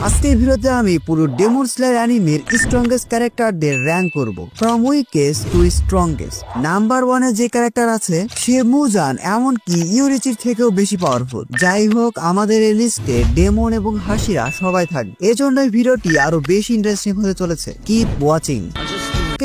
আজকের ভিডিওতে আমি পুরো ডেমন স্লেয়ার অ্যানিমের স্ট্রংগেস্ট ক্যারেক্টারদের র্যাঙ্ক করব from weakest to strongest. Number 1 এ যে ক্যারেক্টার আছে সে মুজান, এমনকি ইউরিচির থেকেও বেশি পাওয়ারফুল। যাই হোক, আমাদের এই লিস্টে ডেমন এবং হাসিরা সবাই থাকবে, এজন্যই ভিডিওটি আরো বেশি ইন্টারেস্টিং হতে চলেছে। Keep watching.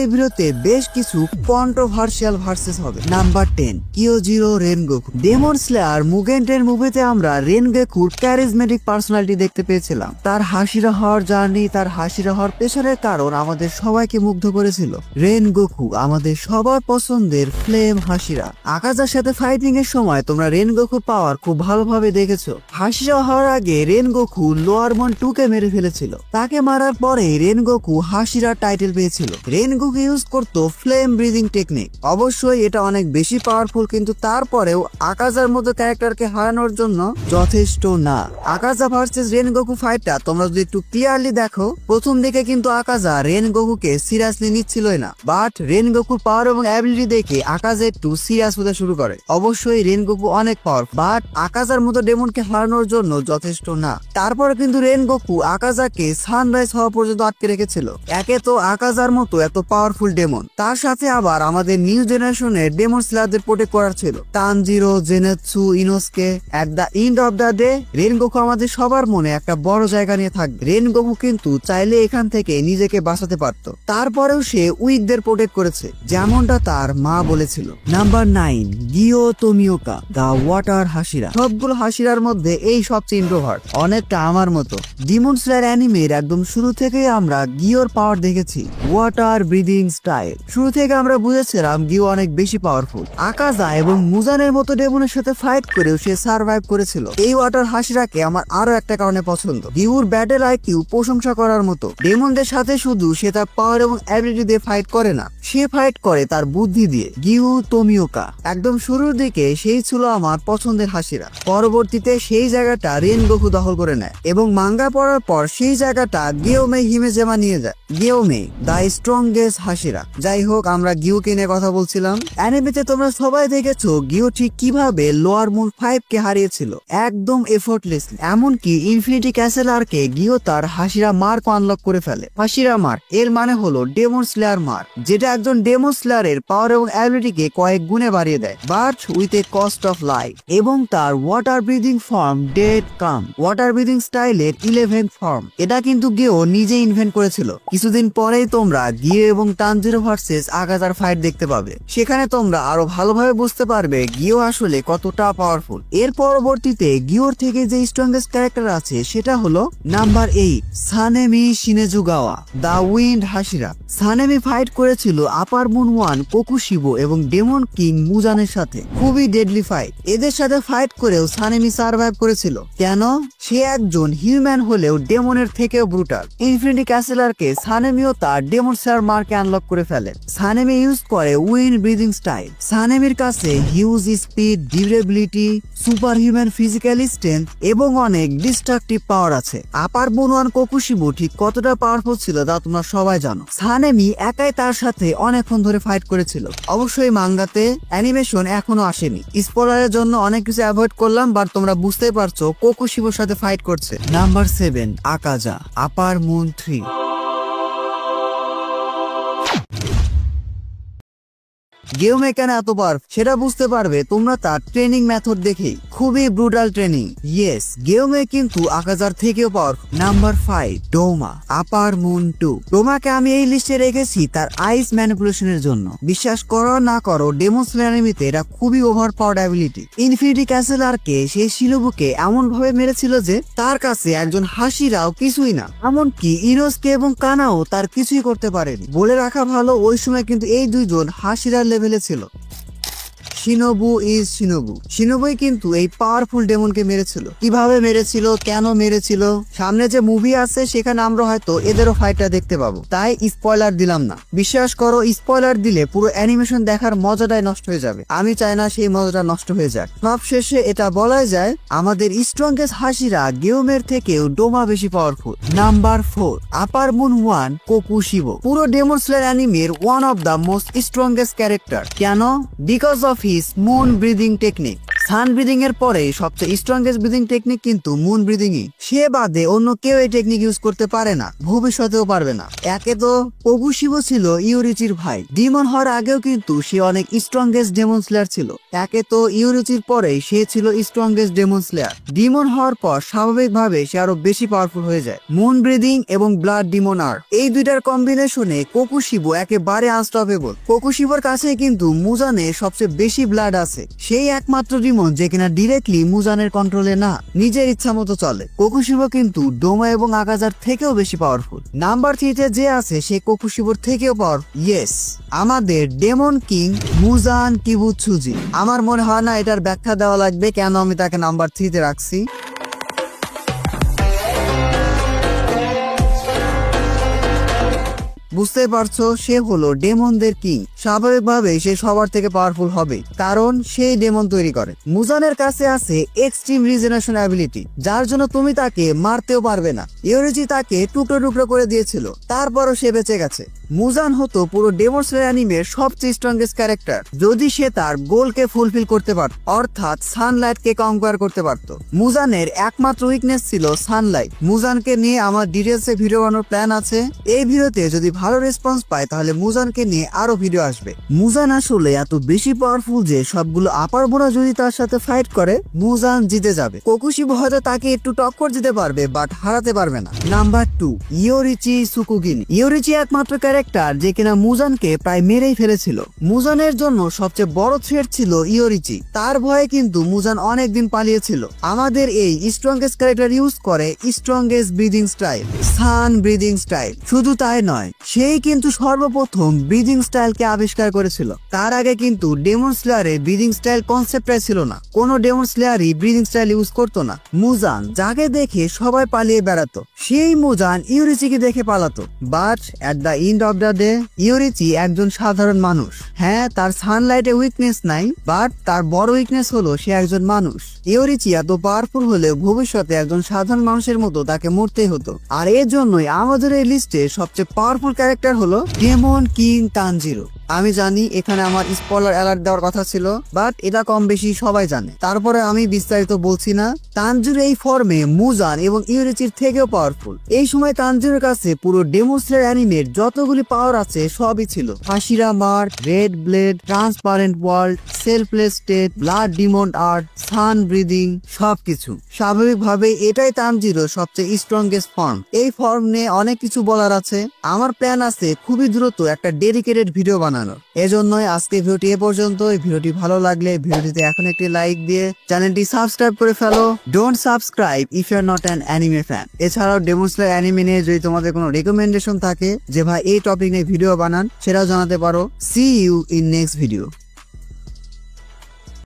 এই ভিডিওতে বেশ কিছু কন্ট্রোভার্সিয়াল ভার্সেস হবে। Number 10 Kyojuro Rengoku. Demon slayer Mugen train মুভিতে আমরা রেনগোকুর ক্যারিজমেটিক পার্সোনালিটি দেখতে পেয়েছিলাম। তার হাসিরা হওয়ার জার্নি, তার হাসিরা হওয়ার পেছনের কারণ আমাদের সবাইকে মুগ্ধ করেছিল। রেনগোকু আমাদের সবার পছন্দের ফ্লেম হাসিরা। আকাজার সাথে ফাইটিং এর সময় তোমরা রেনগোকুর পাওয়ার খুব ভালোভাবে দেখেছো। হাসিরা হওয়ার আগে রেনগোকু লোয়ারমন 2 কে মেরে ফেলেছিল। তাকে মারার পরে রেনগোকু হাসিরা টাইটেল পেয়েছিল। রেনগোকু ইউজ করতো ফ্লেম ব্রিদিং টেকনিক। অবশ্যই এটা অনেক বেশি পাওয়ারফুল, কিন্তু তারপরেও আকাজার মতো ক্যারেক্টারকে হারানোর জন্য যথেষ্ট না। আকাজা ভার্সেস রেনগোকু ফাইটটা তোমরা যদি একটু ক্লিয়ারলি দেখো, প্রথম দিকে কিন্তু আকাজা রেনগোকুকে সিরিয়াসলি নিচ্ছিলই না, বাট রেনগোকুর পাওয়ার এবং অ্যাবিলিটি দেখে আকাজা একটু সিরিয়াস হতে শুরু করে। অবশ্যই রেনগোকু অনেক পাওয়ারফুল, বাট আকাজার মতো ডেমনকে হারানোর জন্য যথেষ্ট না। তারপরে কিন্তু রেনগোকু আকাজাকে সানরাইজ হওয়া পর্যন্ত আটকে রেখেছিল। একে তো আকাজার মতো এত পাওয়ারফুল ডেমন, তার সাথে আবার আমাদের নিউ জেনারেশনের ডেমন স্লেয়ারদের প্রোটেক্ট করার ছিল। Tanjiro, Zenitsu, Inosuke. At the end of the day Rengoku আমাদের সবার মনে একটা বড় জায়গা নিয়ে থাকবে। রেনগোকু কিন্তু চাইলে এখান থেকে নিজেকে বাঁচাতে পারত, তারপরেও সে উইকদের প্রোটেক্ট করেছে, যেমনটা তার মা বলেছিল। নাম্বার 9 গিও তোমিওকা, দা ওয়াটার হাসিরা। সবগুলো হাসিরার মধ্যে এই সবচেয়ে ইন্ট্রোভার্ট, অনেকটা আমার মতো। ডেমন স্লেয়ার অ্যানিমের একদম শুরু থেকেই আমরা গিওর পাওয়ার দেখেছি, ওয়াটার ব্রিদিং স্টাইল। শুরু থেকে আমরা বুঝেছিলাম গিও অনেক বেশি পাওয়ারফুল। আকাজা এবং মুজানের মতো ডেমনের সাথে ফাইট করেও সে সার্ভাইভ করেছিল। এই ওয়াটার হাসিরাকে আমার আরো একটা কারণে পছন্দ, গিউর ব্যাটেল আইকিউ প্রশংসা করার মতো। ডেমনদের সাথে শুধু সে তার পাওয়ার এবং অ্যাবিলিটি দিয়ে ফাইট করে না, সে ফাইট করে তার বুদ্ধি দিয়ে। গিউ তোমিওকা একদম শুরুর দিকে সেই ছিল আমার পছন্দের হাসিরা। পরবর্তীতে সেই জায়গাটা রেনগোকু দখল করে নেয় এবং মাঙ্গা পড়ার পর সেই জায়গাটা গিওমে হিমেজেমা নিয়ে যায়। গিওমে দা স্ট্রংগেস্ট হাসিরা। যাই হোক, আমরা গিওকে নিয়ে কথা বলছিলাম। অ্যানিমেতে তোমরা সবাই দেখেছো গিও ঠিক কিভাবে লোয়ার মুন 5 কে হারিয়েছিল, একদম এফোর্টলেস। এমনকি ইনফিনিটি ক্যাসেল আরকে গিও তার হাসিরা মার্ক আনলক করে ফেলে। হাসিরা মার্ক এর মানে হলো ডেমন স্লেয়ার মার্ক, যেটা একজন ডেমন স্লেয়ারের পাওয়ার এবং অ্যাবিলিটিকে কয়েক গুণে বাড়িয়ে দেয়, but with a cost of life. এবং তার ওয়াটার ব্রিদিং ফর্ম ডেড কাম, ওয়াটার ব্রিদিং স্টাইলের 11th ফর্ম, এটা কিন্তু গিও নিজে ইনভেন্ট করেছিল। কিছুদিন পরেই তোমরা গিও এবং তানজিরো ভার্সেস আকাজার ফাইট দেখতে পাবে। সেখানে তোমরা আরো ভালোভাবে বুঝতে পারবে গিও আসলে কতটা পাওয়ারফুল। এর পরবর্তীতে গিওর থেকে যে স্ট্রংগেস্ট ক্যারেক্টার আছে সেটা হলো নাম্বার 8 সানেমি শিনেজুগাওয়া, দা উইন্ড হাসিরা। সানেমি ফাইট করেছিল আপার মুন 1 কোকুশিবো এবং ডেমন কিং মুজানের সাথে। খুবই ডেডলি ফাইট। এদের সাথে ফাইট করেও সানেমি সার্ভাইভ করেছিল। কেন? সে একজন হিউম্যান হলেও ডেমনের থেকেও ব্রুটাল। ইনফিনিটি ক্যাসেলারকে সানেমিও তার ডেমন স্লেয়ার মার্কে আনলক করে ফেলে। সানেমি ইউজ করে উইন্ড ব্রিদিং স্টাইল। সানেমির কাছে huge speed, durability, super human physical strength এবং অনেক ডিস্ট্রাকটিভ পাওয়ার আছে। আপার মুন 1 কোকুশিবো ঠিক কতটা পাওয়ারফুল ছিল তা তোমরা সবাই জানো। সানেমি একাই তার সাথে অনেকক্ষণ ধরে ফাইট করেছিল। অবশ্যই মাঙ্গাতে অ্যানিমেশন এখনো আসেনি, স্পয়লারের জন্য অনেক কিছু অ্যাভয়েড করলাম, বাট তোমরা বুঝতেই পারছো কোকুশিবোর সাথে ফাইট করছে। নাম্বার 7 আকাজা, আপার মুন 3। গেমে কেন এত পাওয়ারফুল সেটা বুঝতে পারবে তোমরা তার ট্রেনিং মেথড দেখেই। খুবই ব্রুটাল ট্রেনিং। ইয়েস, গেমে কিন্তু আকাজার থেকেও পাওয়ারফুল। নাম্বার 5 ডোমা, আপার মুন 2। ডোমাকে আমি এই লিস্টে রেখেছি তার আইস ম্যানিপুলেশনের জন্য। বিশ্বাস করো না করো, ডেমন স্লেয়ার অ্যানিমেতে এটা খুবই over power ability. Infinity castle আরকে সেই শিনোবুকে এমন ভাবে মেরেছিল যে তার কাছে একজন হাসিরাও কিছুই না। এমনকি ইনোসকে এবং কানাও তার কিছুই করতে পারেনি। বলে রাখা ভালো, ওই সময় কিন্তু এই দুইজন হাসিরার লেভেলে ছিল। Shinobu is Shinobu. শিনোবুই কিন্তু এই পাওয়ারফুল ডেমনকে মেরেছিল। কিভাবে মেরেছিল, কেন মেরেছিল, সামনে যে মুভি আছে সেখানে আমরা হয়তো এদেরও ফাইটটা দেখতে পাবো, তাই স্পয়লার দিলাম না। বিশ্বাস করো, স্পয়লার দিলে পুরো অ্যানিমেশন দেখার মজাটাই নষ্ট হয়ে যাবে। আমি চাই না সেই মজাটা নষ্ট হয়ে যাক। সব শেষে এটা বলাই যায় আমাদের স্ট্রংগেস্ট হাসিরা গেমের থেকেও ডোমা বেশি powerful. Number 4 upper moon 1 Kokushibo. পুরো ডেমন স্লেয়ার অ্যানিমের one of the most strongest character. কেন? Because of his moon breathing technique. Sun breathing এর পরে সবচেয়ে স্ট্রংগেস্ট ব্রিদিং টেকনিক কিন্তু মুন ব্রিদিংই। সে বাদে অন্য কেউ এই টেকনিক ইউজ করতে পারে না, ভবিষ্যতেও পারবে না। একে তো কোকুশিবো ছিল ইয়োরিচির ভাই, ডিমন হওয়ার আগেও কিন্তু সে অনেক স্ট্রংগেস্ট ডেমন স্লেয়ার ছিল। একে তো ইয়োরিচির পরেই সে ছিল স্ট্রংগেস্ট ডেমন স্লেয়ার। ডিমন হওয়ার পর স্বাভাবিকভাবে সে আরো বেশি পাওয়ারফুল হয়ে যায়। মুন ব্রিদিং এবং ব্লাড ডিমন আর এই দুইটার কম্বিনেশনে কোকুশিবো একেবারে আনস্টপেবল। কোকুশিবোর কাছে কিন্তু মুজানের সবচেয়ে বেশি ব্লাড আছে। সেই একমাত্র ডিমন যে কিনা ডিরেক্টলি মুজানের কন্ট্রোলে না, নিজের ইচ্ছা মতো চলে। কোকুশিবো কিন্তু ডোমা এবং আকাজার থেকেও বেশি পাওয়ারফুল। নাম্বার 3 যে আছে সে কোকুশিবোর থেকেও পাওয়ারফুল। ইয়েস, আমাদের ডেমন কিং মুজান কিবুৎসুজি। আমার মনে হয় না এটার ব্যাখ্যা দেওয়া লাগবে কেন আমি তাকে নাম্বার 3 রাখছি। বুঝতে পারছো, সে হলো ডেমনদের কিং। স্বাভাবিকভাবে সে সবার থেকে পাওয়ারফুল হবে, কারণ সে ডেমন তৈরি করে। মুজানের কাছে আছে এক্সট্রিম রিজেনারেশন অ্যাবিলিটি, যার জন্য তুমি তাকে মারতেও পারবে না। ইয়োরিচি তাকে টুকরো টুকরো করে দিয়েছিল, তারপরও সে বেঁচে গেছে। মুজান হতো পুরো ডেমন স্লেয়ার অ্যানিমের সবচেয়ে স্ট্রংগেস্ট ক্যারেক্টার, যদি সে তার গোলকে ফুলফিল করতে পারত, অর্থাৎ সানলাইটকে কনকোয়ার করতে পারত। মুজানের একমাত্র উইকনেস ছিল সানলাইট। মুজানকে নিয়ে আমার ডিটেলসে ভিডিও বানানোর প্ল্যান আছে। এই ভিডিওতে যদি ভালো রেসপন্স পায় তাহলে মুজানকে নিয়ে আরো ভিডিও আসবে। মুজান আসলে এত বেশি পাওয়ারফুল যে সবগুলো আপার বোরা যদি তার সাথে ফাইট করে মুজান জিতে যাবে। কোকুশিবো হয়তো তাকে একটু টক্কর দিতে পারবে, বাট হারাতে পারবে না। নাম্বার 2 ইয়োরিচি সুকুগিনি। ইয়োরিচি একমাত্র ক্যারেক্টার যে কিনা মুজানকে প্রায় মেরেই ফেলেছিল। মুজানের জন্য সবচেয়ে বড় থ্রেট ছিল ইয়োরিচি। তার ভয়ে কিন্তু মুজান অনেকদিন পালিয়েছিল। আমাদের এই স্ট্রংগেস্ট ক্যারেক্টার ইউজ করে স্ট্রংগেস্ট ব্রিদিং স্টাইল, সান ব্রিদিং স্টাইল। শুধু তাই নয়, সেই কিন্তু সর্বপ্রথম ব্রিদিং স্টাইলকে আবিষ্কার করেছিল। তার আগে কিন্তু ডেমন স্লেয়ারে ব্রিদিং স্টাইল কনসেপ্টটাই ছিল না। কোনো ডেমন স্লেয়ারই ব্রিদিং স্টাইল ইউজ করতো না। মুজান যাকে দেখে সবাই পালিয়ে বেড়াতো, সেই মুজান ইয়োরিচিকে দেখে পালাতো। But at the end of the day Yoriichi একজন সাধারণ মানুষ। হ্যাঁ, তার সানলাইটে উইকনেস নাই, বাট তার বড় উইকনেস হলো সে একজন মানুষ। ইয়োরিচি এত পাওয়ারফুল হলেও ভবিষ্যতে একজন সাধারণ মানুষের মতো তাকে মরতেই হতো। আর এর জন্যই আমাদের এই লিস্টে সবচেয়ে পাওয়ারফুল ক্যারেক্টার হলো ডেমন কিং তানজিরো। আমি জানি এখানে আমার স্পয়লার অ্যালার্ট দেওয়ার কথা ছিল, বাট এটা কম বেশি সবাই জানে, তারপরে আমি বিস্তারিত বলছি না। তানজিরো এই ফর্মে মুজান এবং ইয়োরিচির থেকেও পাওয়ারফুল। এই সময় তানজিরোর কাছে পুরো ডেমন স্লেয়ার অ্যানিমের যতগুলি পাওয়ার আছে সবই ছিল। Hashira mark, red blade, transparent world, selfless state, blood demon art, sun breathing, সবকিছু। স্বাভাবিকভাবে এটাই তানজিরো সবচেয়ে স্ট্রংগেস্ট ফর্ম। এই ফর্ম নিয়ে অনেক কিছু বলার আছে। আমার প্ল্যান আছে খুবই দ্রুত একটা ডেডিকেটেড ভিডিও বানানোর। এজন্যই আজকে ভিডিওটি এ পর্যন্ত। ভিডিওটি ভালো লাগলে ভিডিওটিতে এখন একটি লাইক দিয়ে চ্যানেলটি সাবস্ক্রাইব করে ফেলো। Don't subscribe if you are not an anime fan. এছাড়াও ডেমন স্লেয়ার অ্যানিমে নিয়ে যদি তোমাদের কোনো রেকমেন্ডেশন থাকে যে ভাই এই টপিক নিয়ে ভিডিও বানান, সেটাও জানাতে পারো। See you in next video.